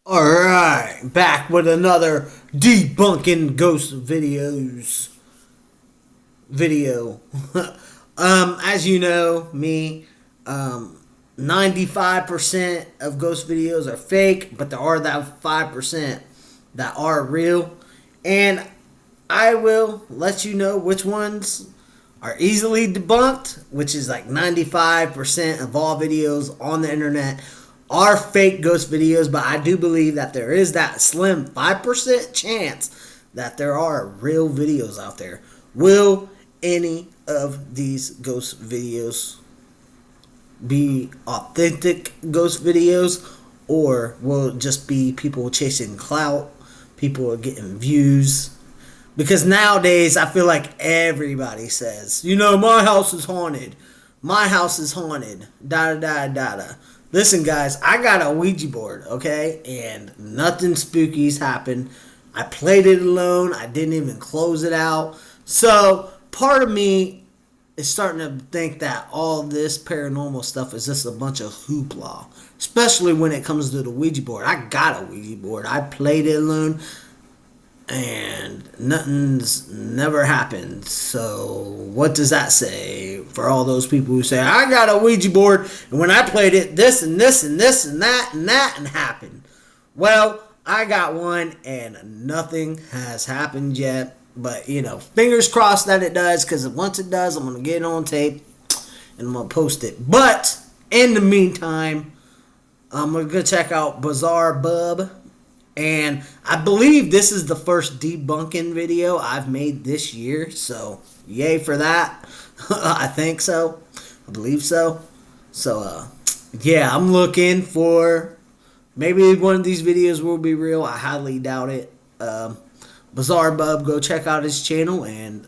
Alright, back with another debunking ghost video. As you know, me, 95% of ghost videos are fake, but there are that 5% that are real. And I will let you know which ones are easily debunked, which is like 95% of all videos on the internet are fake ghost videos, but I do believe that there is that slim 5% chance that there are real videos out there. Will any of these ghost videos be authentic ghost videos, or will it just be people chasing clout, people are getting views? Because nowadays, I feel like everybody says, my house is haunted. My house is haunted. Da-da-da-da-da. Listen, guys, I got a Ouija board, okay? And nothing spooky's happened. I played it alone. I didn't even close it out. So, part of me is starting to think that all this paranormal stuff is just a bunch of hoopla. Especially when it comes to the Ouija board. I got a Ouija board. I played it alone. And nothing's never happened. So what does that say for all those people who say, I got a Ouija board, and when I played it, this and this and this and that and happened? Well, I got one and nothing has happened yet. But, fingers crossed that it does, because once it does, I'm going to get it on tape and I'm going to post it. But in the meantime, I'm going to go check out Bizarre Bub. And I believe this is the first debunking video I've made this year. So, yay for that. I think so. I believe so. So, yeah, I'm looking for... maybe one of these videos will be real. I highly doubt it. Bizarre Bub, go check out his channel. And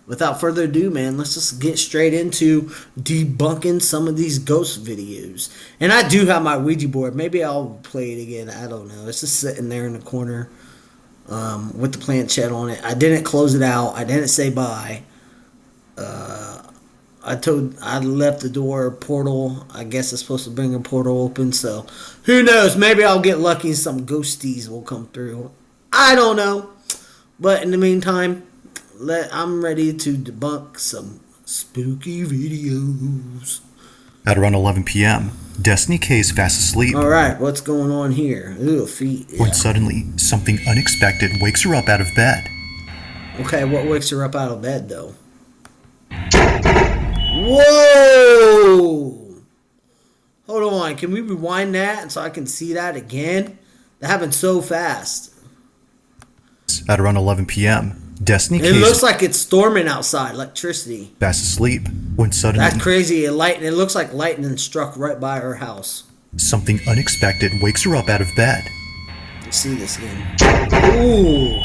without further ado, man, let's just get straight into debunking some of these ghost videos. And I do have my Ouija board. Maybe I'll play it again. I don't know. It's just sitting there in the corner with the planchette on it. I didn't close it out. I didn't say bye. I left the door portal. I guess it's supposed to bring a portal open. So who knows? Maybe I'll get lucky and some ghosties will come through. I don't know. But in the meantime, I'm ready to debunk some spooky videos. At around 11 p.m., Destiny K is fast asleep. Alright, what's going on here? Ooh, feet. Yeah. When suddenly, something unexpected wakes her up out of bed. Okay, what wakes her up out of bed, though? Whoa! Hold on, can we rewind that so I can see that again? That happened so fast. At around 11 p.m., Destiny K. It looks like it's storming outside, electricity. Fast asleep when suddenly... that's crazy. It looks like lightning struck right by her house. Something unexpected wakes her up out of bed. Let's see this again. Ooh.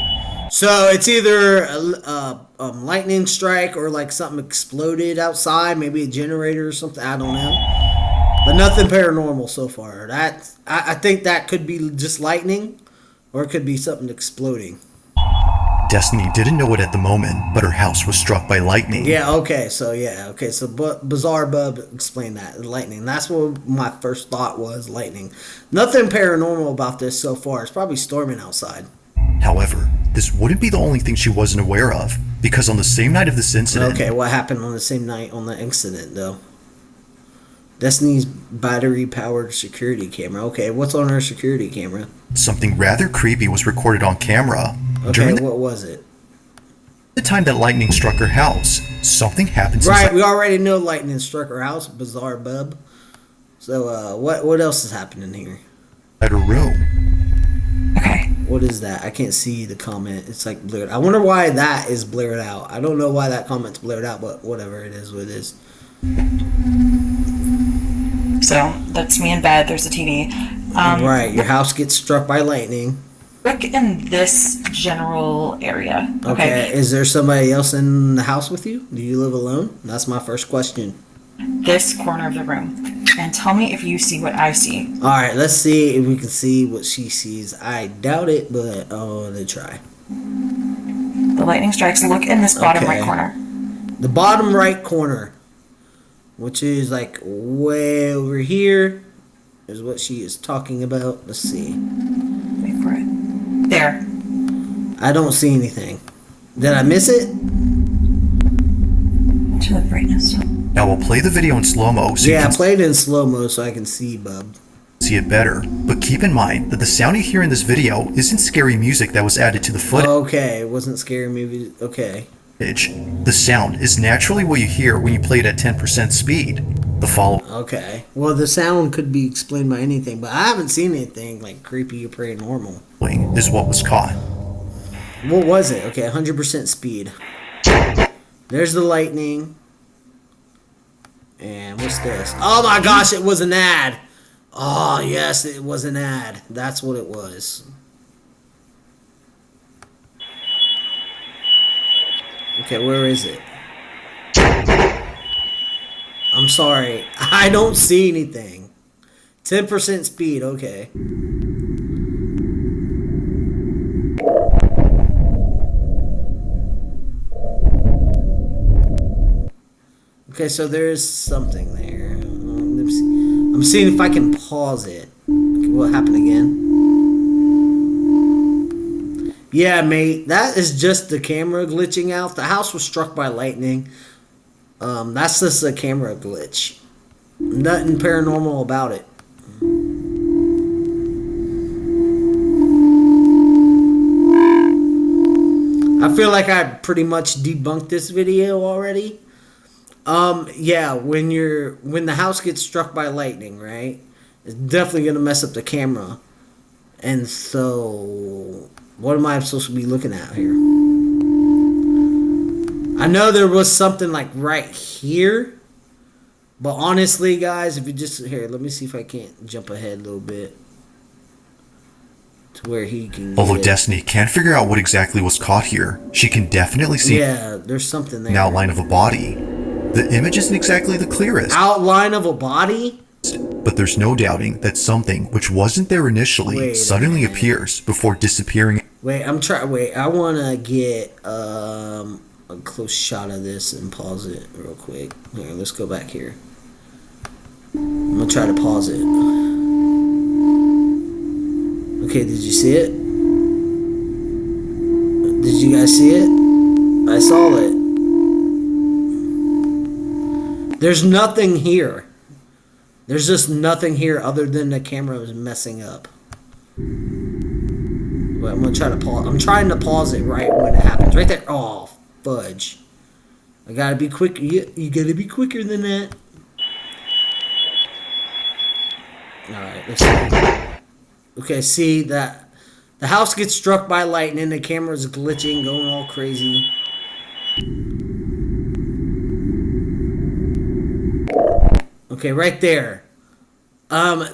So it's either a lightning strike or like something exploded outside. Maybe a generator or something. I don't know. But nothing paranormal so far. I think that could be just lightning, or it could be something exploding. Destiny didn't know it at the moment, but her house was struck by lightning. Yeah, okay, so Bizarre Bub explained that, lightning. That's what my first thought was, lightning. Nothing paranormal about this so far. It's probably storming outside. However, this wouldn't be the only thing she wasn't aware of, because on the same night of this incident... okay, what happened on the same night on the incident, though? Destiny's battery-powered security camera. Okay, what's on her security camera? Something rather creepy was recorded on camera. Okay, what was it? The time that lightning struck her house, something happened. Right, we already know lightning struck her house, Bizarre Bub. So, what else is happening here? At her room. Okay. What is that? I can't see the comment. It's like blurred. I wonder why that is blurred out. I don't know why that comment's blurred out, but whatever it is, what it is. So, that's me in bed. There's a TV. Right, your house gets struck by lightning. Look in this general area. Okay. Is there somebody else in the house with you? Do you live alone? That's my first question. This corner of the room. And tell me if you see what I see. Alright, let's see if we can see what she sees. I doubt it, but I'll try. The lightning strikes. Look in this bottom right corner. The bottom right corner, which is like way over here, is what she is talking about. Let's see. Wait for it. There. I don't see anything. Did I miss it? Turn the brightness up. Now we'll play the video in slow-mo so you Yeah, can play it in slow-mo so I can see, bub. see it better. But keep in mind that the sound you hear in this video isn't scary music that was added to the footage. Okay, it wasn't scary movie. Okay. The sound is naturally what you hear when you play it at 10% speed. The following Okay. Well, the sound could be explained by anything, but I haven't seen anything like creepy or paranormal. is what was caught. What was it? Okay, 100% speed. There's the lightning. And what's this? Oh my gosh, it was an ad. Oh, yes, it was an ad. That's what it was. Okay, where is it? I'm sorry. I don't see anything. 10% speed, okay. Okay, so there's something there. I'm seeing if I can pause it. Okay, what happened again? Yeah, mate, that is just the camera glitching out. The house was struck by lightning. That's just a camera glitch. Nothing paranormal about it. I feel like I pretty much debunked this video already. Yeah, when the house gets struck by lightning, right? It's definitely gonna mess up the camera. And so, what am I supposed to be looking at here? I know there was something like right here, but honestly, guys, if you just here, let me see if I can't jump ahead a little bit to where he can. Although Destiny can't figure out what exactly was caught here, she can definitely see there's something there. an outline of a body. The image isn't exactly the clearest. Outline of a body? But there's no doubting that something which wasn't there initially suddenly appears before disappearing. Wait, I want to get a close shot of this and pause it real quick. Here, let's go back here. I'm going to try to pause it. Okay, did you see it? Did you guys see it? I saw it. There's nothing here. There's just nothing here other than the camera is messing up. Wait, I'm gonna try to pause. I'm trying to pause it right when it happens. Right there. Oh, fudge. I gotta be quick. You gotta be quicker than that. Alright, let's see. Okay, see that the house gets struck by lightning, the camera's glitching, going all crazy. Okay, right there.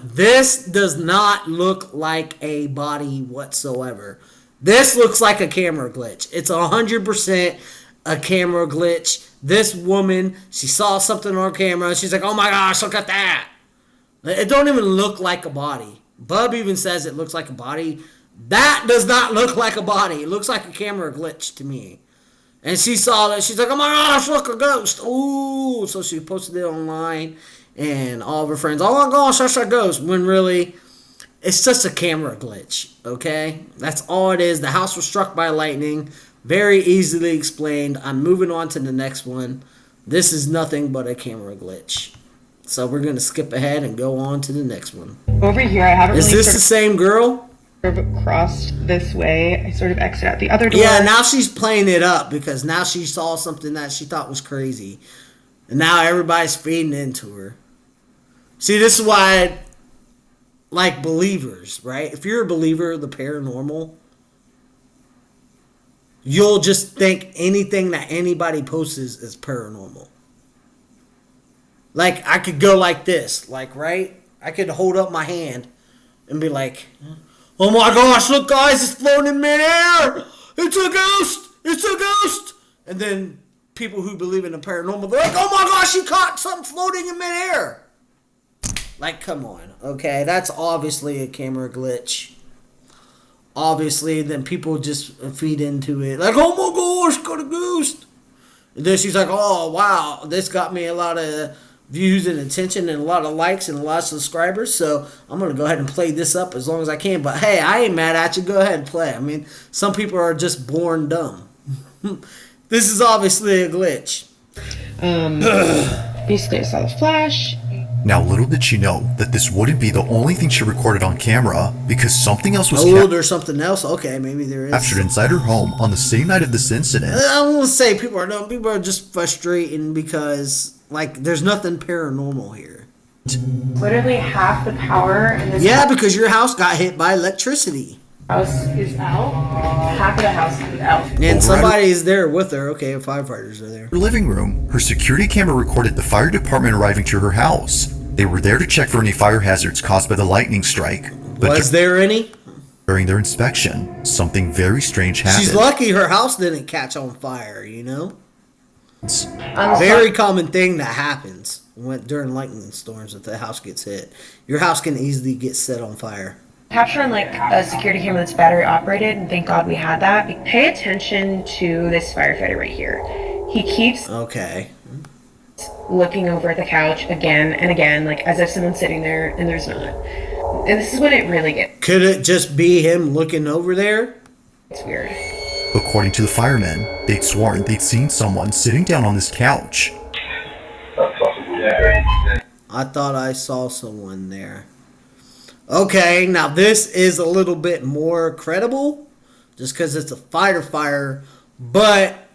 This does not look like a body whatsoever. This looks like a camera glitch. It's 100% a camera glitch. This woman, she saw something on camera. She's like, oh my gosh, look at that. It don't even look like a body. Bub even says it looks like a body. That does not look like a body. It looks like a camera glitch to me. And she saw that. She's like, oh my gosh, look, a ghost. Ooh. So she posted it online. And all of her friends, oh my gosh, that's a ghost. When really, it's just a camera glitch, okay? That's all it is. The house was struck by lightning. Very easily explained. I'm moving on to the next one. This is nothing but a camera glitch. So we're going to skip ahead and go on to the next one. Over here, I haven't Is really this the same girl? sort of crossed this way. I sort of exit out the other door. Yeah, now she's playing it up because now she saw something that she thought was crazy. And now everybody's feeding into her. See, this is why, like believers, right? If you're a believer of the paranormal, you'll just think anything that anybody posts is paranormal. Like, I could go like this, like, right? I could hold up my hand and be like, oh my gosh, look guys, it's floating in midair! It's a ghost! It's a ghost! And then people who believe in the paranormal, they're like, oh my gosh, you caught something floating in midair! Like, come on, okay? That's obviously a camera glitch. Obviously, then people just feed into it. Like, oh my gosh, got a ghost. And then she's like, oh, wow, this got me a lot of views and attention and a lot of likes and a lot of subscribers. So I'm going to go ahead and play this up as long as I can. But hey, I ain't mad at you. Go ahead and play. I mean, some people are just born dumb. This is obviously a glitch. Basically, I saw the flash. Now, little did she know that this wouldn't be the only thing she recorded on camera, because something else was there's something else. Okay, maybe there is. captured inside her home on the same night of this incident. I won't say people are dumb. People are just frustrating because, like, there's nothing paranormal here. Literally half the power in this Because your house got hit by electricity. house is out. Half of the house is out. And somebody's there with her. Okay, firefighters are there. Her living room, her security camera recorded the fire department arriving to her house. They were there to check for any fire hazards caused by the lightning strike. But Was there any? during their inspection, something very strange happened. She's lucky her house didn't catch on fire, you know? On the Very common thing that happens during lightning storms if the house gets hit. Your house can easily get set on fire. capture on like a security camera that's battery operated, and thank God we had that. Pay attention to this firefighter right here. He keeps Okay. looking over at the couch again and again, like as if someone's sitting there and there's not. And this is when it really gets Could it just be him looking over there? weird. According to the firemen, they'd sworn they'd seen someone sitting down on this couch. I thought I saw someone there. Okay, now this is a little bit more credible just because it's a fighter fire, but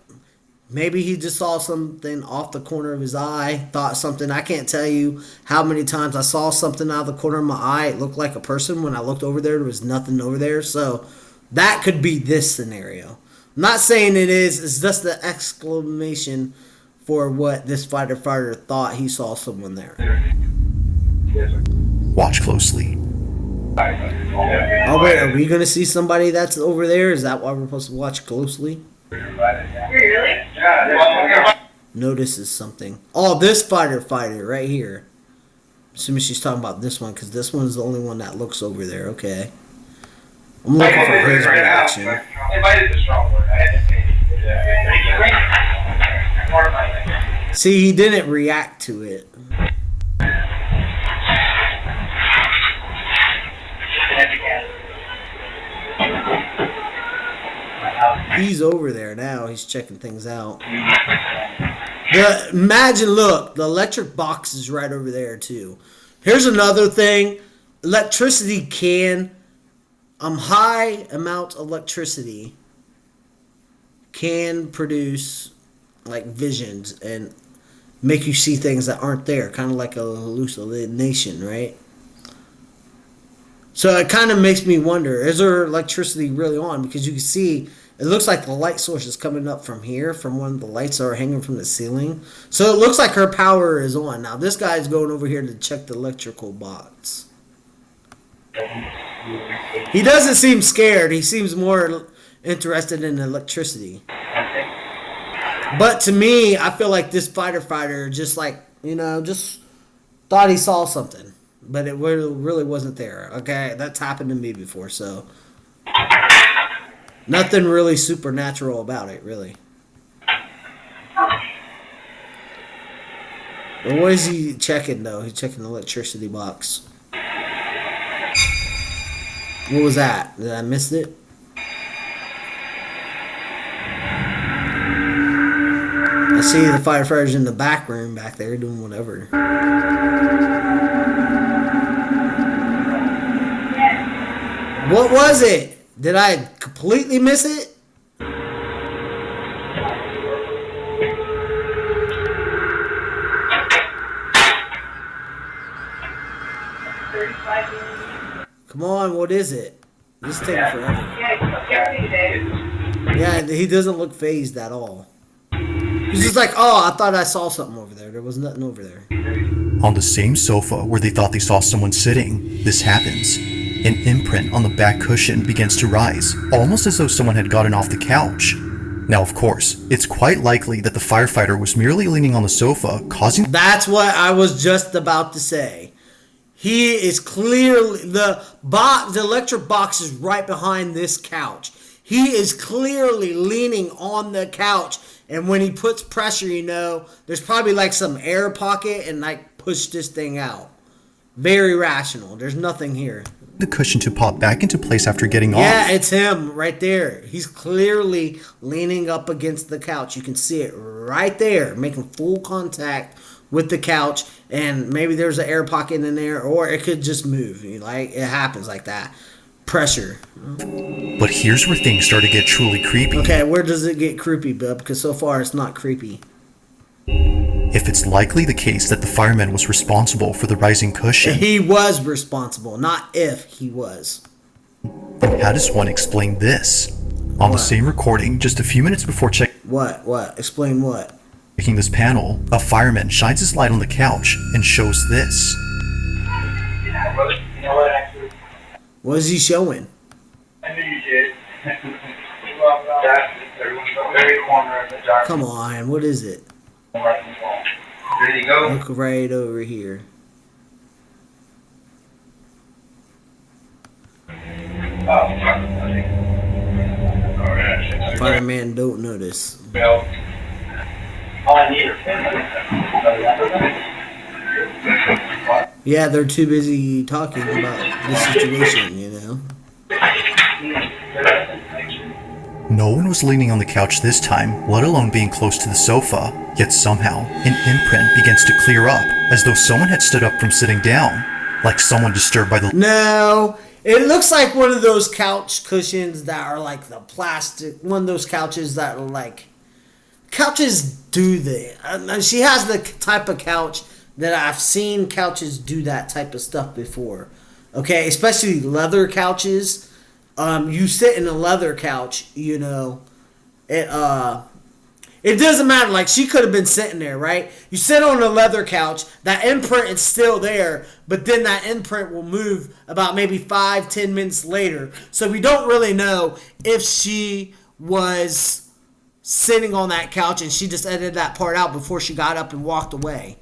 maybe he just saw something off the corner of his eye, thought something. I can't tell you how many times I saw something out of the corner of my eye. It looked like a person. When I looked over there was nothing over there. So that could be this scenario. I'm not saying it is. It's just the exclamation for what this fighter thought he saw someone there. Watch closely. Oh, wait. Are we going to see somebody that's over there? Is that why we're supposed to watch closely? Notices something. Oh, this fighter right here. Assuming she's talking about this one, because this one's the only one that looks over there. Okay. I'm looking for his reaction. See, he didn't react to it. He's over there now. He's checking things out. Imagine, look, the electric box is right over there too. Here's another thing. Electricity can, high amounts of electricity can produce like visions and make you see things that aren't there. Kind of like a hallucination, right? So it kind of makes me wonder, is there electricity really on? Because you can see, it looks like the light source is coming up from here, from one of the lights that are hanging from the ceiling. So it looks like her power is on. Now this guy's going over here to check the electrical box. He doesn't seem scared. He seems more interested in electricity. But to me, I feel like this fighter just like, just thought he saw something. But it really wasn't there. Okay, that's happened to me before, so nothing really supernatural about it, really. But what is he checking, though? He's checking the electricity box. What was that? Did I miss it? I see the firefighters in the back room back there doing whatever. What was it? Did I completely miss it? Come on, what is it? This is taking forever. Yeah, he doesn't look phased at all. He's just like, oh, I thought I saw something over there. There was nothing over there. On the same sofa where they thought they saw someone sitting, this happens. An imprint on the back cushion begins to rise, almost as though someone had gotten off the couch. Now, of course, it's quite likely that the firefighter was merely leaning on the sofa, causing... That's what I was just about to say. He is clearly... The electric box is right behind this couch. He is clearly leaning on the couch And when he puts pressure, there's probably like some air pocket and like push this thing out. Very rational. There's nothing here. The cushion to pop back into place after getting off. Yeah, it's him right there. He's clearly leaning up against the couch. You can see it right there, making full contact with the couch. And maybe there's an air pocket in there, or it could just move. Like, it happens like that. Pressure. But here's where things start to get truly creepy. Okay, where does it get creepy, bub? Because so far it's not creepy. If it's likely the case that the fireman was responsible for the rising cushion, He was responsible, not if he was. then how does one explain this? On the same recording, just a few minutes before checking What? Explain what? this panel, a fireman shines his light on the couch and shows this. What is he showing? I knew you did. Very corner of the dark. Come on, what is it? There you go. Look right over here. Fireman don't notice. Well, all I need Yeah, they're too busy talking about the situation. No one was leaning on the couch this time, let alone being close to the sofa, yet somehow, an imprint begins to clear up, as though someone had stood up from sitting down, like someone disturbed by the... No, it looks like one of those couch cushions that are like the plastic, one of those couches that are like... Couches do that. She has the type of couch that I've seen couches do that type of stuff before. Okay, especially leather couches. You sit in a leather couch, it doesn't matter. Like, she could have been sitting there, right? You sit on a leather couch, that imprint is still there, but then that imprint will move about maybe 5-10 minutes later. So we don't really know if she was sitting on that couch and she just edited that part out before she got up and walked away.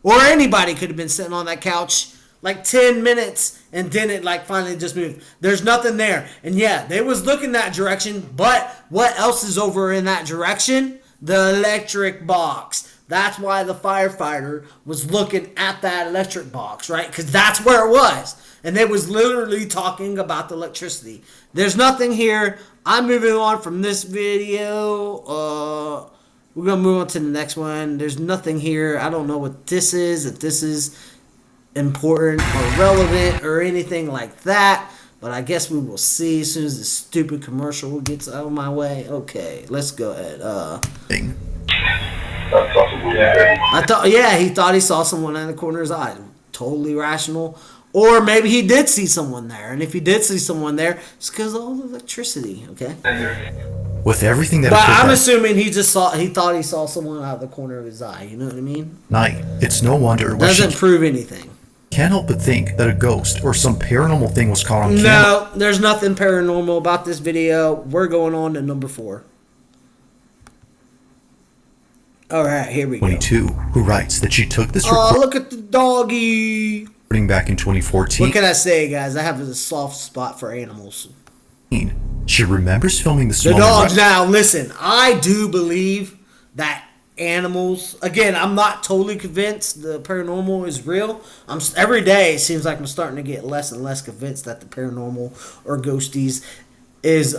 Or anybody could have been sitting on that couch like 10 minutes and then it like finally just moved. There's nothing there. And yeah, they was looking that direction, but what else is over in that direction? The electric box. That's why the firefighter was looking at that electric box, right? Because that's where it was. And they was literally talking about the electricity. There's nothing here. I'm moving on from this video. We're going to move on to the next one. There's nothing here. I don't know what this is, if this is important or relevant or anything like that. But I guess we will see as soon as this stupid commercial gets out of my way. Okay, let's go ahead. He thought he saw someone in the corner of his eye. Totally rational. Or maybe he did see someone there. And if he did see someone there, it's because of all the electricity, okay? With everything that But occurred I'm that assuming he thought he saw someone out of the corner of his eye. You know what I mean? night, it's no wonder why she Doesn't prove anything. can't help but think that a ghost or some paranormal thing was caught on camera. No, there's nothing paranormal about this video. We're going on to number 4. Alright, here we go. 22, who writes that she took this Oh, look at the doggy. recording back in 2014. What can I say, guys? I have a soft spot for animals. She remembers filming this The moment dogs. right- Now, listen, I do believe that animals, again, I'm not totally convinced the paranormal is real. Every day it seems like I'm starting to get less and less convinced that the paranormal or ghosties is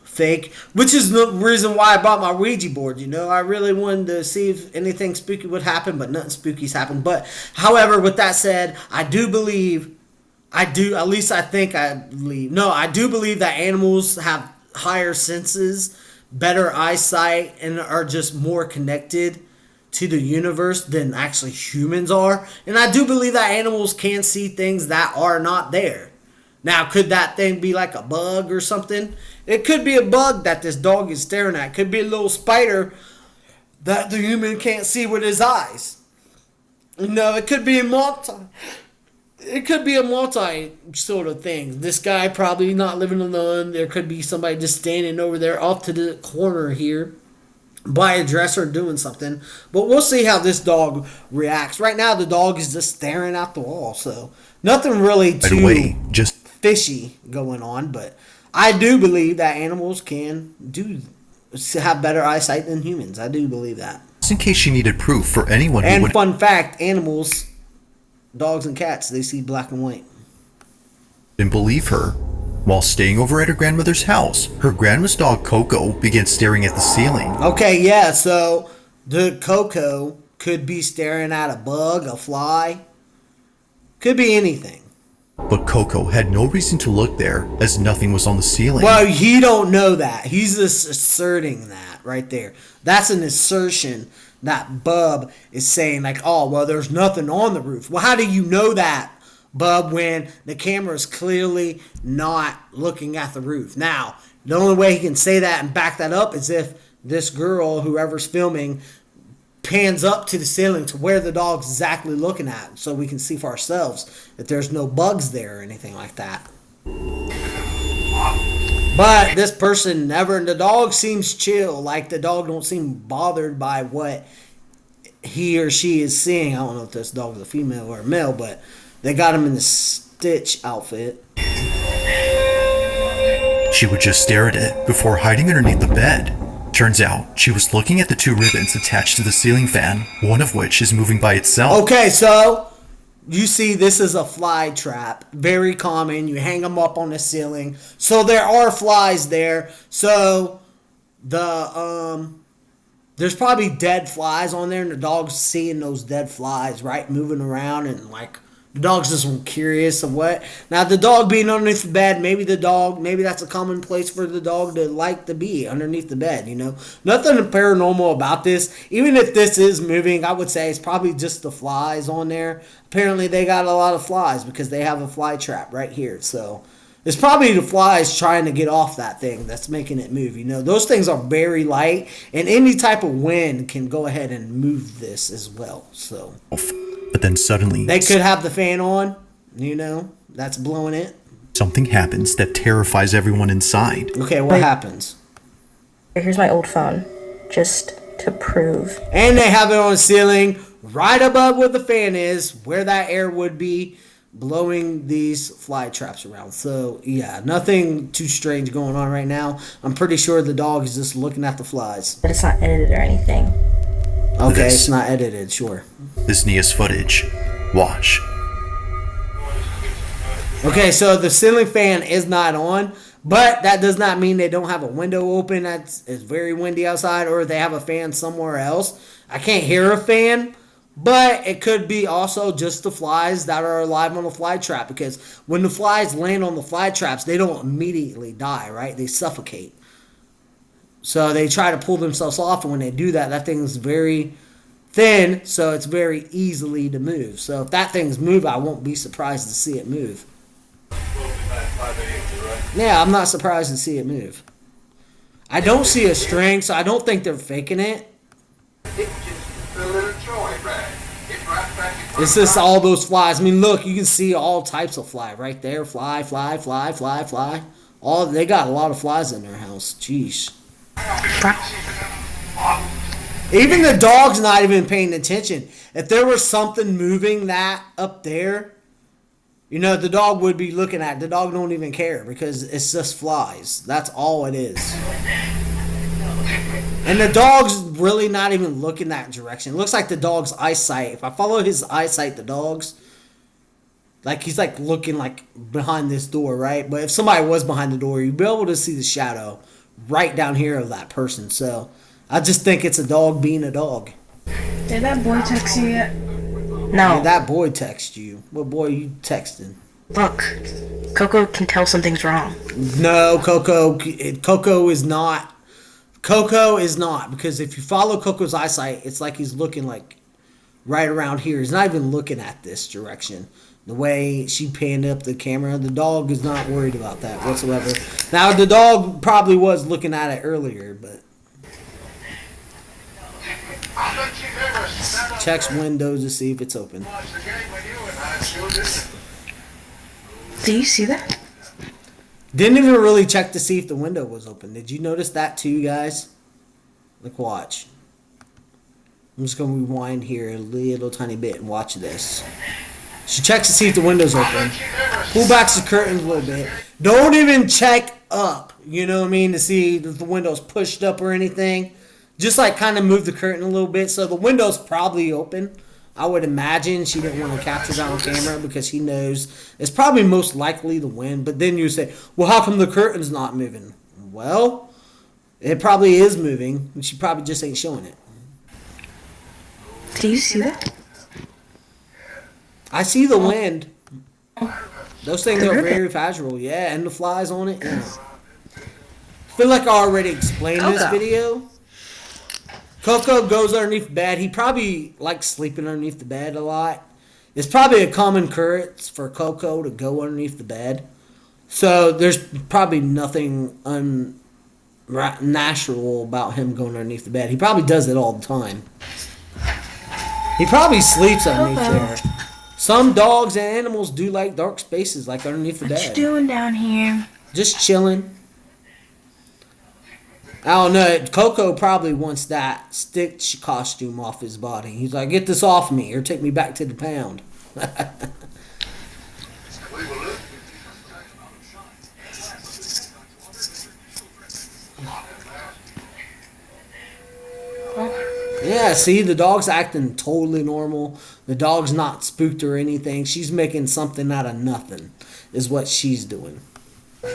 fake, which is the reason why I bought my Ouija board. I really wanted to see if anything spooky would happen, but nothing spooky's happened. But however, with that said, I do believe that animals have higher senses, better eyesight, and are just more connected to the universe than actually humans are. And I do believe that animals can see things that are not there. Now, could that thing be like a bug or something? It could be a bug that this dog is staring at. It could be a little spider that the human can't see with his eyes. It could be a multi sort of thing. This guy probably not living alone. There could be somebody just standing over there off to the corner here by a dresser doing something. But we'll see how this dog reacts. Right now, the dog is just staring at the wall. So nothing really too fishy going on. But I do believe that animals can do have better eyesight than humans. I do believe that. Just in case she needed proof for anyone who And would fun fact, animals, dogs and cats, they see black and white. didn't believe her. While staying over at her grandmother's house, her grandma's dog Coco began staring at the ceiling. Okay, yeah, so the Coco could be staring at a bug, a fly. Could be anything. But Coco had no reason to look there, as nothing was on the ceiling. Well, he don't know that. He's just asserting that right there. That's an assertion that Bub is saying, like, oh, well, there's nothing on the roof. Well, how do you know that, Bub, when the camera is clearly not looking at the roof? Now, the only way he can say that and back that up is if this girl, whoever's filming, pans up to the ceiling to where the dog's exactly looking at, so we can see for ourselves that there's no bugs there or anything like that. But this person never, and the dog seems chill. Like, the dog don't seem bothered by what he or she is seeing. I don't know if this dog is a female or a male, but they got him in the Stitch outfit. She would just stare at it before hiding underneath the bed. Turns out, she was looking at the two ribbons attached to the ceiling fan, one of which is moving by itself. Okay, so you see this is a fly trap. Very common. You hang them up on the ceiling. So there are flies there. So there's probably dead flies on there, and the dog's seeing those dead flies, right, moving around, and like the dog's just curious of what. Now the dog being underneath the bed, maybe that's a common place for the dog to like to be, underneath the bed, you know. Nothing paranormal about this. Even if this is moving, I would say it's probably just the flies on there. Apparently they got a lot of flies because they have a fly trap right here. So it's probably the flies trying to get off that thing that's making it move. You know, those things are very light, and any type of wind can go ahead and move this as well. So, but then suddenly, they could have the fan on, you know, that's blowing it. Something happens that terrifies everyone inside. Okay, what happens? Here's my old phone, just to prove. And they have it on the ceiling right above where the fan is, where that air would be, blowing these fly traps around. So, yeah, nothing too strange going on right now. I'm pretty sure the dog is just looking at the flies. But it's not edited or anything. Okay, it's not edited, sure. This Nia's footage. Watch. Okay, so the ceiling fan is not on, but that does not mean they don't have a window open. It's very windy outside, or they have a fan somewhere else. I can't hear a fan, but it could be also just the flies that are alive on the fly trap, because when the flies land on the fly traps, they don't immediately die, right? They suffocate. So they try to pull themselves off, and when they do that, that thing's very thin, so it's very easily to move. So if that thing's moving, I won't be surprised to see it move. Yeah, I'm not surprised to see it move. I don't see a string, so I don't think they're faking it. It's just all those flies. I mean, look, you can see all types of fly right there. Fly, fly, fly, fly, fly. They got a lot of flies in their house. Jeez. Even the dog's not even paying attention. If there was something moving that up there, you know, the dog would be looking at it. The dog don't even care because it's just flies. That's all it is. And the dog's really not even looking that direction. It looks like the dog's eyesight. If I follow his eyesight, the dog's, like, he's like looking like behind this door, right? But if somebody was behind the door, you'd be able to see the shadow right down here of that person. So I just think it's a dog being a dog. Did that boy text you yet? No. Did that boy text you? What boy you texting? Look, Coco can tell something's wrong. No, Coco is not. Coco is not, because if you follow Coco's eyesight, it's like he's looking like right around here. He's not even looking at this direction. The way she panned up the camera, the dog is not worried about that whatsoever. Now, the dog probably was looking at it earlier, but checks windows to see if it's open. Do you see that? Didn't even really check to see if the window was open. Did you notice that too, guys? Like, watch. I'm just going to rewind here a little tiny bit and watch this. She checks to see if the window's open. Pull back the curtains a little bit. Don't even check up, you know what I mean, to see if the window's pushed up or anything. Just like kind of move the curtain a little bit. So the window's probably open. I would imagine she didn't want to capture that on camera because she knows it's probably most likely the wind. But then you say, well, how come the curtain's not moving? Well, it probably is moving, and she probably just ain't showing it. Do you see that? I see the wind. Those things are very fragile, yeah, and the flies on it. Yeah. I feel like I already explained this video. Coco goes underneath the bed. He probably likes sleeping underneath the bed a lot. It's probably a common occurrence for Coco to go underneath the bed. So there's probably nothing unnatural about him going underneath the bed. He probably does it all the time. He probably sleeps underneath there. Some dogs and animals do like dark spaces, like underneath the bed. What you doing down here? Just chilling. I don't know. Coco probably wants that Stitch costume off his body. He's like, get this off me or take me back to the pound. Yeah, see, the dog's acting totally normal. The dog's not spooked or anything. She's making something out of nothing is what she's doing.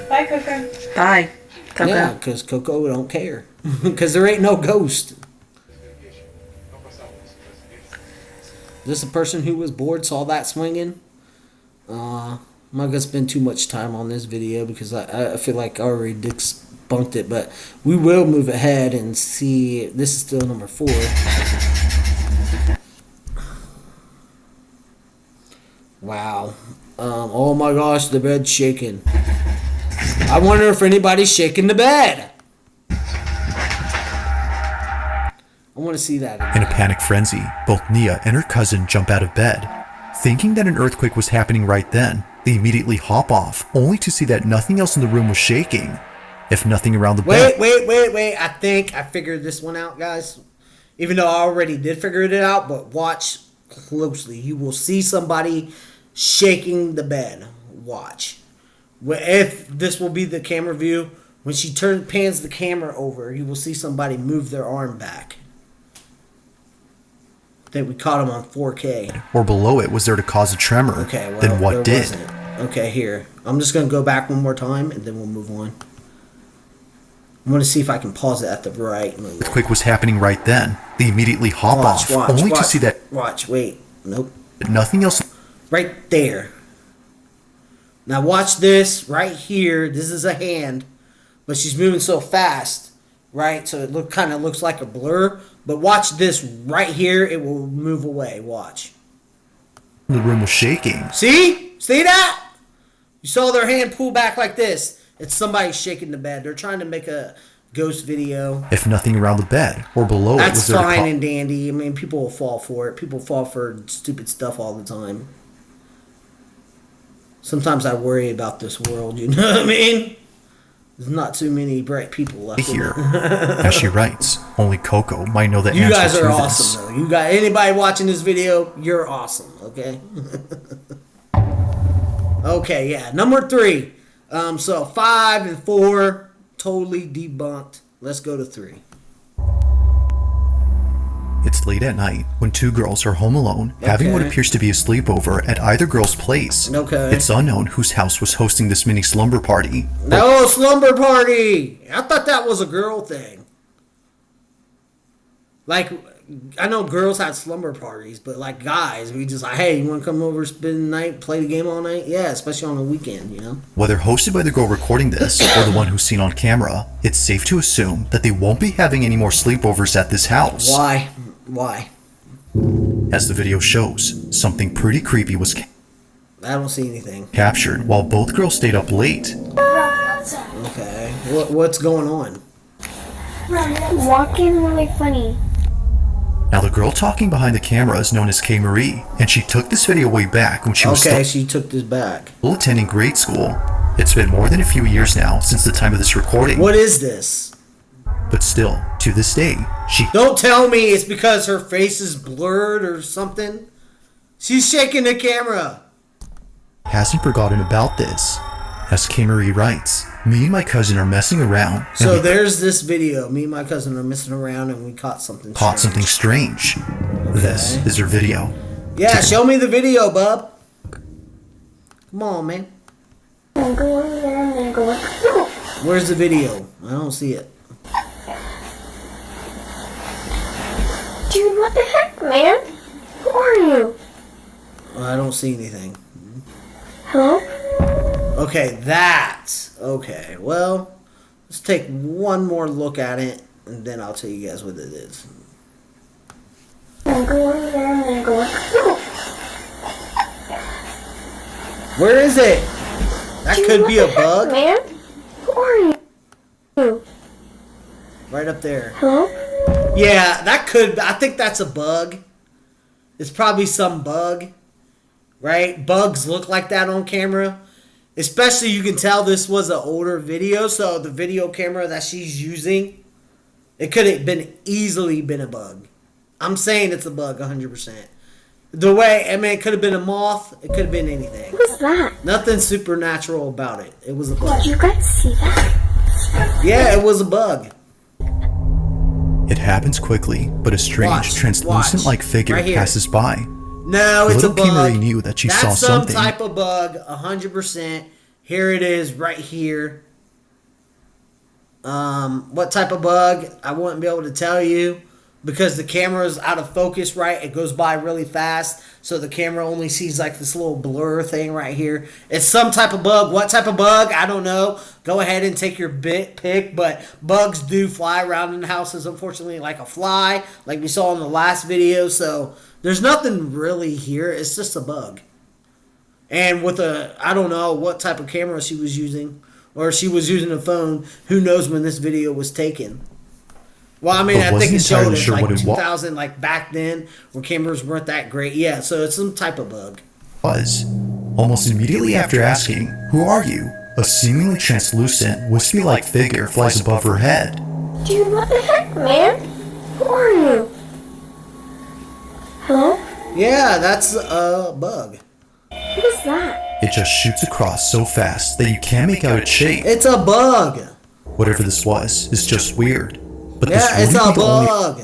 Bye, Coco. Bye, Coco. Yeah, because Coco don't care. Because there ain't no ghost. Just a person who was bored saw that swinging. I'm not going to spend too much time on this video because I feel like I already debunked it. But we will move ahead and see. This is still number 4. Wow. Oh my gosh, the bed's shaking. I wonder if anybody's shaking the bed. I want to see that again. In a panic frenzy, both Nia and her cousin jump out of bed. Thinking that an earthquake was happening right then, they immediately hop off, only to see that nothing else in the room was shaking. If nothing around the bed... Wait. I think I figured this one out, guys. Even though I already did figure it out, but watch closely. You will see somebody shaking the bed. Watch. If this will be the camera view, when she pans the camera over, you will see somebody move their arm back. I think we caught him on 4K. Or below it was there to cause a tremor. Okay, well, then what did? Wasn't. Okay, here. I'm just going to go back one more time, and then we'll move on. I'm going to see if I can pause it at the right moment. Earthquake was happening right then. They immediately hop off, only to see that... Wait. Nope. Nothing else... Right there. Now watch this right here. This is a hand, but she's moving so fast, right? So it kind of looks like a blur. But watch this right here. It will move away. Watch. The room was shaking. See that? You saw their hand pull back like this. It's somebody shaking the bed. They're trying to make a ghost video. If nothing around the bed or below it was that's there fine and dandy. I mean, people will fall for it. People fall for stupid stuff all the time. Sometimes I worry about this world, you know what I mean? There's not too many bright people left here. As she writes, only Coco might know the answer to this. You guys are awesome, though. You got anybody watching this video, you're awesome, okay? Okay, yeah. Number 3. So 5 and 4, totally debunked. Let's go to 3. It's late at night when 2 girls are home alone, having what appears to be a sleepover at either girl's place. Okay. It's unknown whose house was hosting this mini slumber party. No, slumber party! I thought that was a girl thing. Like, I know girls had slumber parties, but like guys, we just like, hey, you want to come over, spend the night, play the game all night? Yeah, especially on a weekend, you know? Whether hosted by the girl recording this or the one who's seen on camera, it's safe to assume that they won't be having any more sleepovers at this house. Why? As the video shows, something pretty creepy was I don't see anything. captured while both girls stayed up late. Okay. What's going on? Walking really funny. Now the girl talking behind the camera is known as Kay Marie, and she took this video way back when she was she took this back. still attending grade school. It's been more than a few years now since the time of this recording. What is this? But still, to this day, she Don't tell me it's because her face is blurred or something. She's shaking the camera. hasn't forgotten about this. As K. Marie writes, me and my cousin are messing around. So there's this video. Me and my cousin are messing around and we caught something strange. This is her video. Yeah, show me the video, bub. Come on, man. Where's the video? I don't see it. Dude, what the heck, man? Who are you? I don't see anything. Hello? Okay, that. Okay, well, let's take one more look at it, and then I'll tell you guys what it is. Where is it? That Dude, could be a what the heck, bug. man? Who are you? Right up there. Hello? Yeah, that could. I think that's a bug. It's probably some bug, right? Bugs look like that on camera. Especially, you can tell this was an older video, so the video camera that she's using, it could have easily been a bug. I'm saying it's a bug, 100%. The way, I mean, it could have been a moth. It could have been anything. What was that? Nothing supernatural about it. It was a bug. Did you guys see that? Yeah, it was a bug. It happens quickly, but a strange, translucent-like figure Right here. passes by. No, it's a Little K. Marie bug. knew that she That's saw some something. type of bug, 100%. Here it is, right here. What type of bug? I wouldn't be able to tell you because the camera's out of focus, right? It goes by really fast, so the camera only sees like this little blur thing right here. It's some type of bug. What type of bug? I don't know. Go ahead and take your pick, but bugs do fly around in houses, unfortunately, like a fly, like we saw in the last video, so there's nothing really here. It's just a bug. And with I don't know what type of camera she was using, or she was using a phone. Who knows when this video was taken? Well, I mean, But I think it wasn't showed entirely us sure like what it 2000, like back then, where cameras weren't that great. Yeah, so it's some type of bug. Was. Almost immediately after asking, "Who are you?" a seemingly translucent, wispy-like figure flies above her head. Dude, what the heck, man? Who are you? Hello? Yeah, that's a bug. What is that? It just shoots across so fast that you can't make out its shape. It's a bug. Whatever this was is just weird. But Yeah, this it's a wouldn't be the only bug.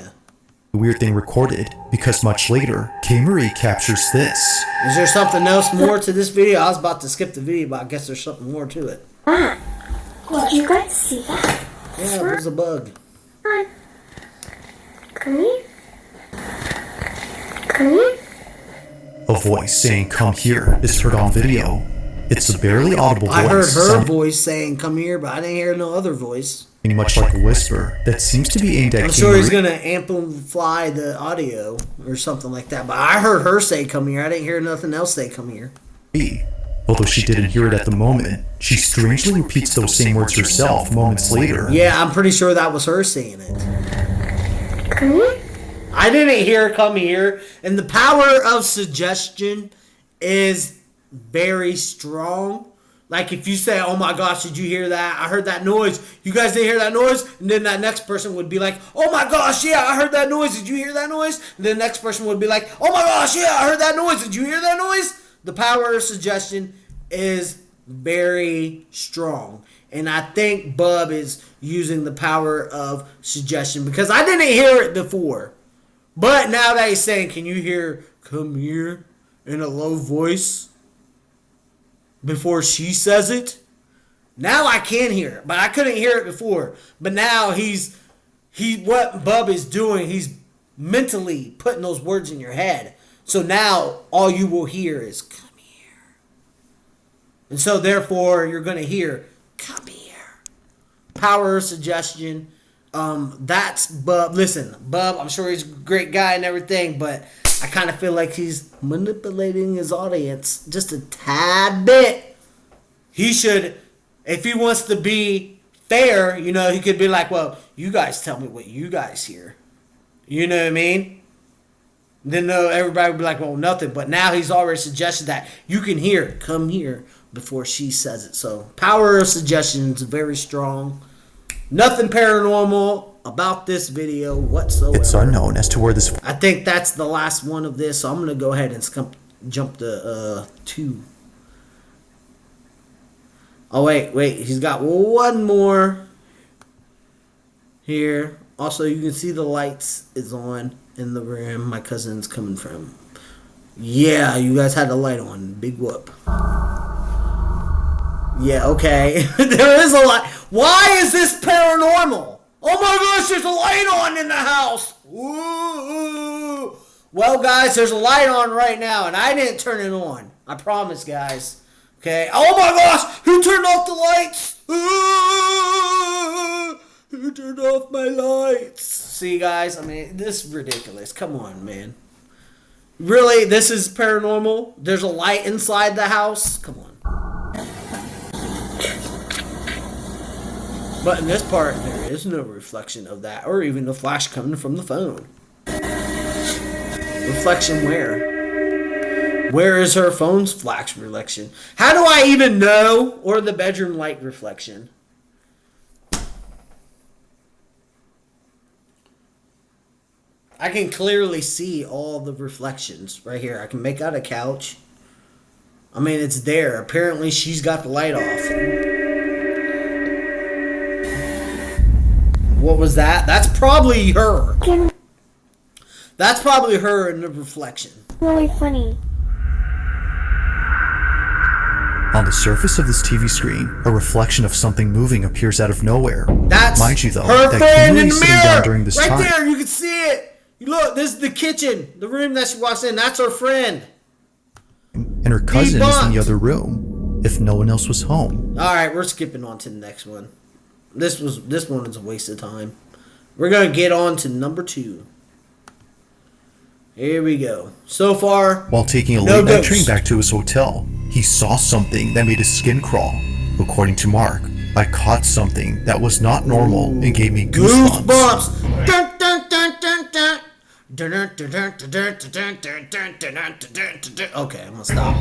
weird thing recorded, because much later, K. Marie captures this. Is there something else more to this video? I was about to skip the video, but I guess there's something more to it. Did you guys see that? Yeah, it was a bug. Come here. Come here. A voice saying "come here" is heard on video. It's a barely audible voice, I heard her sounding voice saying, "Come here," but I didn't hear no other voice. much like a whisper that seems to be aimed at I'm K. sure he's Marie. gonna amplify the audio or something like that. But I heard her say, "Come here." I didn't hear nothing else say, "Come here." Although she didn't hear it at the moment, she strangely repeats those same words herself moments later. Yeah, I'm pretty sure that was her saying it. Come here. I didn't hear "come here," and the power of suggestion is very strong. Like if you say, "Oh my gosh, did you hear that? I heard that noise. You guys didn't hear that noise?" And then that next person would be like, "Oh my gosh, yeah, I heard that noise. Did you hear that noise?" And then the next person would be like, "Oh my gosh, yeah, I heard that noise. Did you hear that noise?" The power of suggestion is very strong. And I think Bub is using the power of suggestion because I didn't hear it before. But now that he's saying, "Can you hear 'come here' in a low voice?" before she says it, now I can hear it. But I couldn't hear it before. But now what Bub is doing, he's mentally putting those words in your head. So now all you will hear is "come here." And so therefore you're going to hear "come here." Power of suggestion. That's Bub. Listen, Bub, I'm sure he's a great guy and everything, but I kind of feel like he's manipulating his audience just a tad bit. He should, if he wants to be fair, you know, he could be like, "Well, you guys tell me what you guys hear." You know what I mean? Then everybody would be like, "Well, nothing." But now he's already suggested that you can hear "come here" before she says it. So power of suggestion is very strong. Nothing paranormal about this video whatsoever. It's unknown as to where this. I think that's the last one of this, so I'm going to go ahead and jump to 2. Oh, wait. He's got one more here. Also, you can see the lights is on in the room my cousin's coming from. Yeah, you guys had the light on. Big whoop. Yeah, okay. There is a light. Why is this paranormal? Oh my gosh, there's a light on in the house. Ooh. Well, guys, there's a light on right now, and I didn't turn it on. I promise, guys. Okay. Oh my gosh, who turned off the lights? Ooh. Who turned off my lights? See, guys, I mean, this is ridiculous. Come on, man. Really, this is paranormal? There's a light inside the house? Come on. But in this part, there is no reflection of that, or even the flash coming from the phone. Reflection where? Where is her phone's flash reflection? How do I even know? Or the bedroom light reflection? I can clearly see all the reflections right here. I can make out a couch. I mean, it's there. Apparently, she's got the light off. What was that? That's probably her. That's probably her in the reflection. Really funny. On the surface of this TV screen, a reflection of something moving appears out of nowhere. That's Mind you, though, her that friend in Kimberly the sitting down mirror. during this Right time. there, you can see it. Look, this is the kitchen, the room that she walks in. That's her friend. And her cousin is in Debunked. the other room, if no one else was home. All right, we're skipping on to the next one. This one is a waste of time. We're gonna get on to number 2. Here we go. So far, While taking a no late-night ghost. train back to his hotel, he saw something that made his skin crawl. According to Mark, I caught something that was not normal and gave me goosebumps. Goosebumps. Dun, dun, dun, dun, dun. Dun, dun, dun, dun, dun, dun, dun, dun, dun, dun, dun, dun. Okay, I'm gonna stop.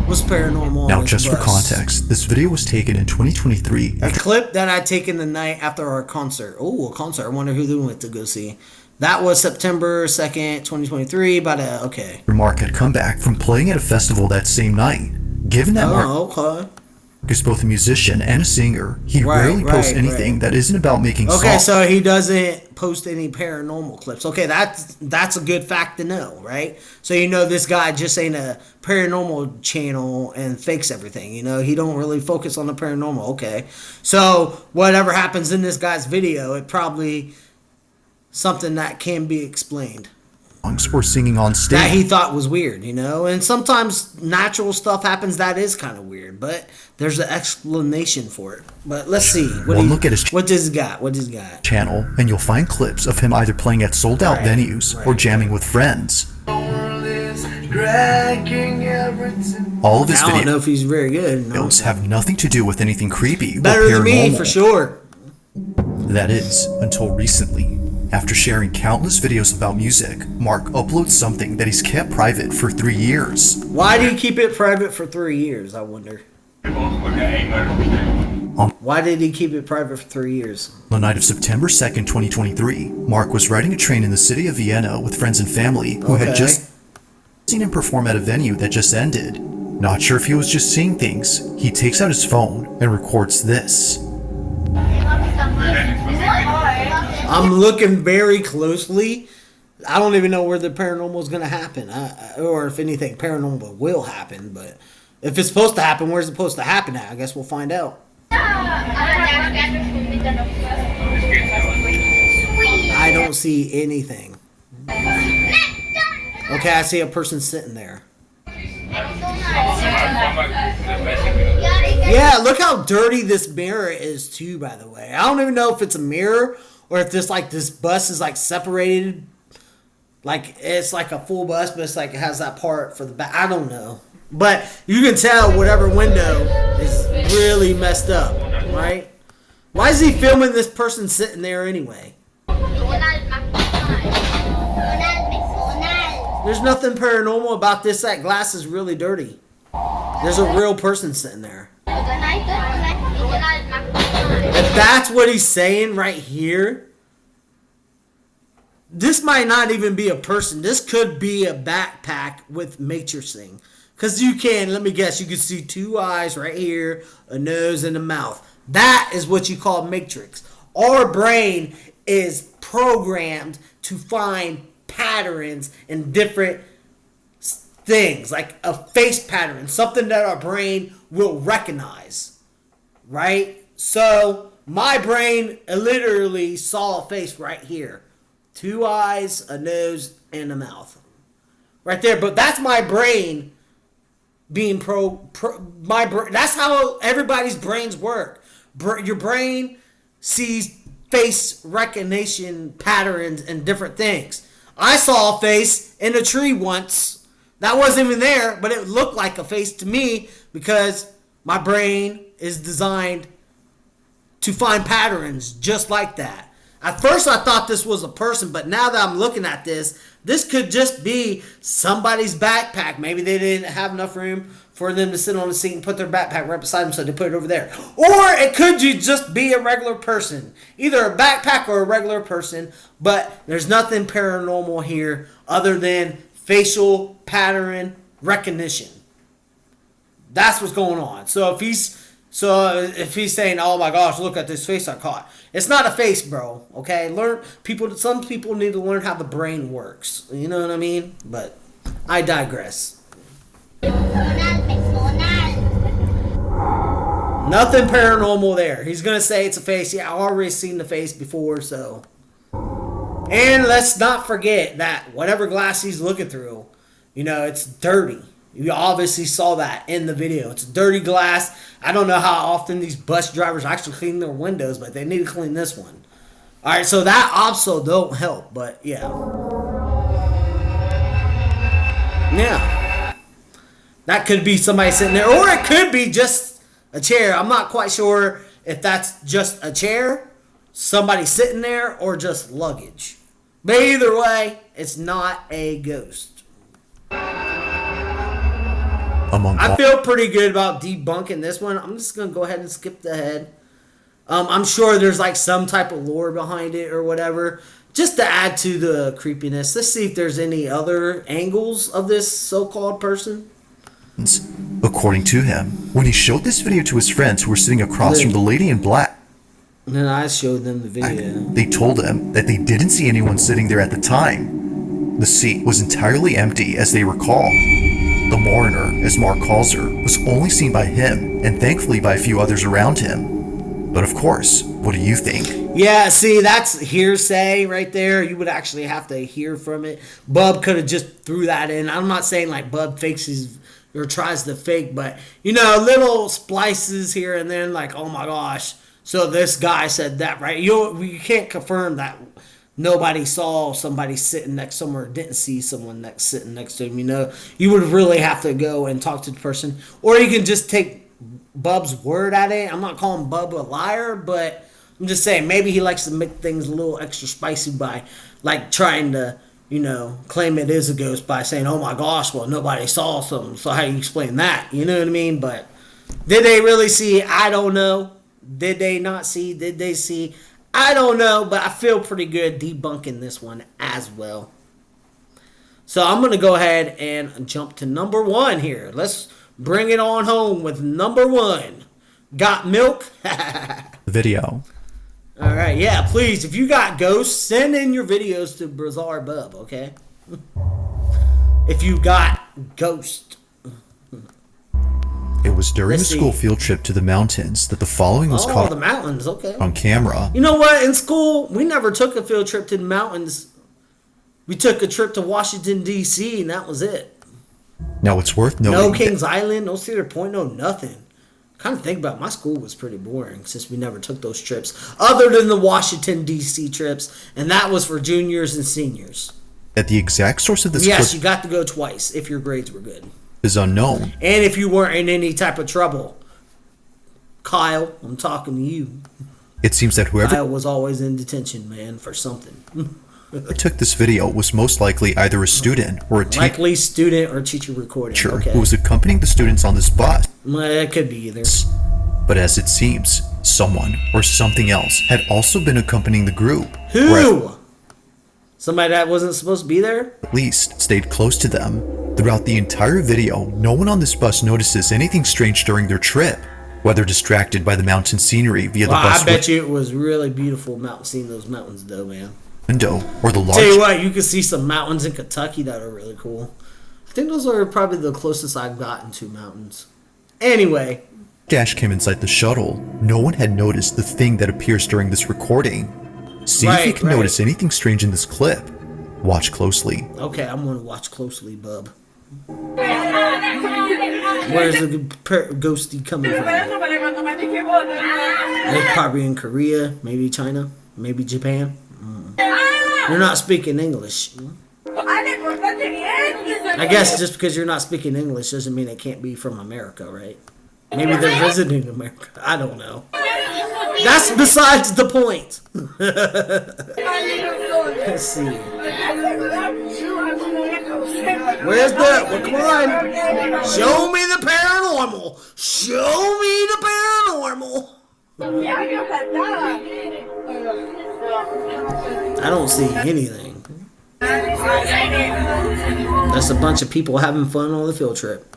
What's paranormal? Now, on this just for bus? context, this video was taken in 2023 A after clip that I taken the night after our concert. Oh, a concert. I wonder who they went to go see. That was September 2nd, 2023. Okay. Mark had come back from playing at a festival that same night. Given that Mark Oh, okay. is both a musician and a singer, he Right, rarely posts right, anything right. that isn't about making Okay, songs. so he doesn't post any paranormal clips. Okay, that's a good fact to know, right? So you know this guy just ain't a paranormal channel and fakes everything. You know, he don't really focus on the paranormal. Okay, so whatever happens in this guy's video, it probably something that can be explained. Or singing on stage. That he thought was weird, you know? And sometimes natural stuff happens that is kind of weird, but there's an explanation for it. But let's see. Well, look at his what does he got? What does he got? channel, and you'll find clips of him either playing at sold-out Right, venues or right, jamming with friends. All of his I don't know videos if he's very good. No. have nothing to do with anything creepy Better or than me, paranormal. for sure. That is, until recently. After sharing countless videos about music, Mark uploads something that he's kept private for 3 years. Why do you keep it private for 3 years, I wonder? Why did he keep it private for 3 years? On the night of September 2nd, 2023, Mark was riding a train in the city of Vienna with friends and family who had Okay. just seen him perform at a venue that just ended. Not sure if he was just seeing things, he takes out his phone and records this. I'm looking very closely. I don't even know where the paranormal is going to happen, or if anything paranormal will happen. But if it's supposed to happen, where's it supposed to happen at? I guess we'll find out. I don't see anything. Okay, I see a person sitting there. Yeah, look how dirty this mirror is too, by the way. I don't even know if it's a mirror or if this bus is like separated. Like it's like a full bus, but it's like it has that part for the back. I don't know. But you can tell whatever window is really messed up, right? Why is he filming this person sitting there anyway? There's nothing paranormal about this. That glass is really dirty. There's a real person sitting there. If that's what he's saying right here, this might not even be a person. This could be a backpack with matrixing. Because you can, let me guess, you can see 2 eyes right here, a nose, and a mouth. That is what you call matrix. Our brain is programmed to find patterns in different things, like a face pattern, something that our brain will recognize, right? So my brain literally saw a face right here, 2 eyes, a nose, and a mouth, right there. But that's my brain being my brain. That's how everybody's brains work. Your brain sees face recognition patterns and different things. I saw a face in a tree once that wasn't even there, but it looked like a face to me because my brain is designed to find patterns just like that. At first I thought this was a person, but now that I'm looking at this could just be somebody's backpack. Maybe they didn't have enough room for them to sit on the seat and put their backpack right beside them, so they put it over there. Or it could just be a regular person. Either a backpack or a regular person, but there's nothing paranormal here other than facial pattern recognition. That's what's going on. So if he's saying, "Oh my gosh, look at this face I caught," it's not a face, bro. Okay, some people need to learn how the brain works. You know what I mean? But I digress. Nothing paranormal there. He's gonna say it's a face. Yeah, I already seen the face before, so. And let's not forget that whatever glass he's looking through, it's dirty. You obviously saw that in the video. It's dirty glass. I don't know how often these bus drivers actually clean their windows, but they need to clean this one. All right, so that also don't help, but yeah. Yeah. That could be somebody sitting there, or it could be just a chair. I'm not quite sure if that's just a chair, somebody sitting there, or just luggage. But either way, it's not a ghost. I feel pretty good about debunking this one. I'm just going to go ahead and skip ahead. I'm sure there's like some type of lore behind it or whatever, just to add to the creepiness. Let's see if there's any other angles of this so-called person. According to him, when he showed this video to his friends who were sitting across from the lady in black, and then I showed them the video. They told him that they didn't see anyone sitting there at the time. The seat was entirely empty, as they recall. The mourner, as Mark calls her, was only seen by him, and thankfully by a few others around him. But of course, what do you think? Yeah, see, that's hearsay right there. You would actually have to hear from it. Bub could have just threw that in. I'm not saying like Bub fakes his or tries to fake, but little splices here and then, like, oh my gosh, so this guy said that, right? You can't confirm that nobody saw somebody sitting next to somewhere, didn't see someone sitting next to him. You would really have to go and talk to the person, or you can just take Bub's word at it. I'm not calling Bub a liar, but I'm just saying maybe he likes to make things a little extra spicy by like trying to claim it is a ghost by saying, oh my gosh, well, nobody saw something, so how do you explain that? You know what I mean? But did they really see? I don't know. Did they not see? Did they see? I don't know, but I feel pretty good debunking this one as well. So I'm going to go ahead and jump to number 1 here. Let's bring it on home with number 1. Got milk? Video. All right, yeah, please, if you got ghosts, send in your videos to Bizarre Bub, okay? If you got ghosts. It was during a school field trip to the mountains that the following was caught the mountains, okay. on camera. You know what? In school, we never took a field trip to the mountains. We took a trip to Washington, D.C., and that was it. Now, it's worth noting... No Kings Island, no Cedar Point, no nothing. Kind of think about it, my school was pretty boring since we never took those trips, other than the Washington, D.C. trips, and that was for juniors and seniors. At the exact source of this Yes, you got to go twice if your grades were good. Is unknown. And if you weren't in any type of trouble. Kyle, I'm talking to you. It seems that whoever Kyle was always in detention, man, for something. took this video was most likely either a student or a teacher. Likely student or teacher recording. Okay. Who was accompanying the students on this bus. Well, it could be either. But as it seems, someone or something else had also been accompanying the group. Who? Somebody that wasn't supposed to be there? At least stayed close to them. Throughout the entire video, no one on this bus notices anything strange during their trip, whether distracted by the mountain scenery via the bus I bet you it was really beautiful seeing those mountains though, man. window or the large... Tell you what, you can see some mountains in Kentucky that are really cool. I think those are probably the closest I've gotten to mountains. Anyway. Dash came inside the shuttle. No one had noticed the thing that appears during this recording. See if you can notice anything strange in this clip. Watch closely. Okay, I'm gonna watch closely, bub. Where's the ghosty coming from? They're probably in Korea, maybe China, maybe Japan. You're not speaking English. I guess just because you're not speaking English doesn't mean it can't be from America, right? Maybe they're visiting America. I don't know. That's besides the point. Let's see. Where's the... Well, come on. Show me the paranormal. Show me the paranormal. I don't see anything. That's a bunch of people having fun on the field trip.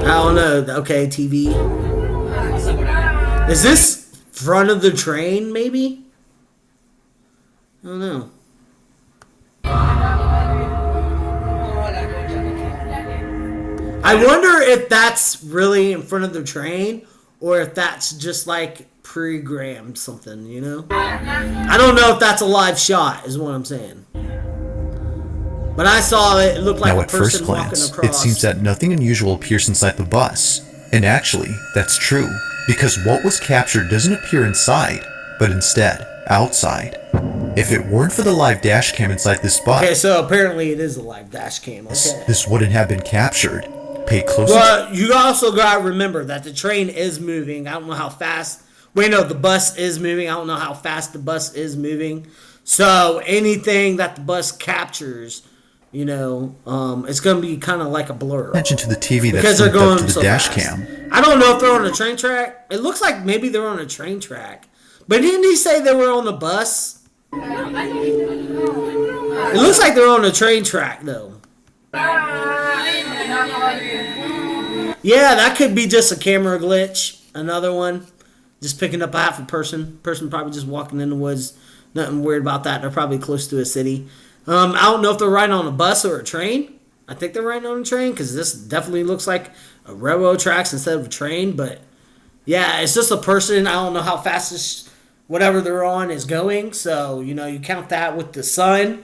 I don't know. Okay, TV. Is this front of the train, maybe? I don't know. I wonder if that's really in front of the train or if that's just like pre-grammed something, you know? I don't know if that's a live shot, is what I'm saying. But I saw it, it looked like now, a at first person glance, walking across. it seems that nothing unusual appears inside the bus. And actually, that's true, because what was captured doesn't appear inside, but instead, outside. If it weren't for the live dash cam inside this bus... Okay, so apparently it is a live dash cam, okay. This wouldn't have been captured. Pay close Well, you also gotta remember that the train is moving. I don't know how fast... Wait, no, the bus is moving. I don't know how fast the bus is moving. So, anything that the bus captures... You know, it's going to be kind of like a blur. Attention to the TV because that's they're going up to the so dash fast. cam. I don't know if they're on a train track. It looks like maybe they're on a train track. But didn't he say they were on the bus? It looks like they're on a train track, though. Yeah, that could be just a camera glitch. Another one. Just picking up a half a person. Person probably just walking in the woods. Nothing weird about that. They're probably close to a city. I don't know if they're riding on a bus or a train. I think they're riding on a train because this definitely looks like a railroad tracks instead of a train. But yeah, it's just a person. I don't know how fast this whatever they're on is going. So, you know, you count that with the sun.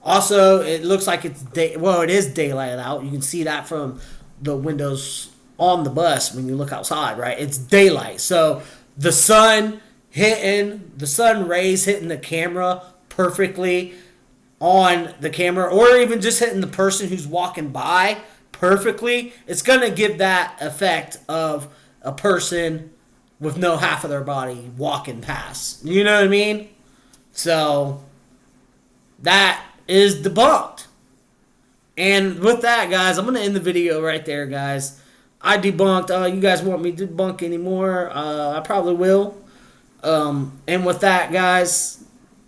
Also, it looks like it's it is daylight out. You can see that from the windows on the bus when you look outside, right? It's daylight. So the sun rays hitting the camera perfectly on the camera, or even just hitting the person who's walking by perfectly, it's going to give that effect of a person with no half of their body walking past. You know what I mean? So, that is debunked. And with that, guys, I'm going to end the video right there, guys. I debunked. You guys want me to debunk anymore? I probably will. And with that, guys,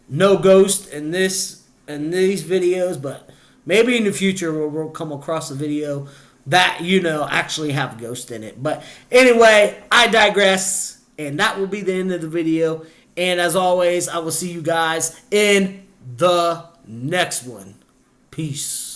no ghost in these videos, but maybe in the future we'll come across a video that, you know, actually have a ghost in it. But anyway, I digress, and that will be the end of the video. And as always, I will see you guys in the next one. Peace.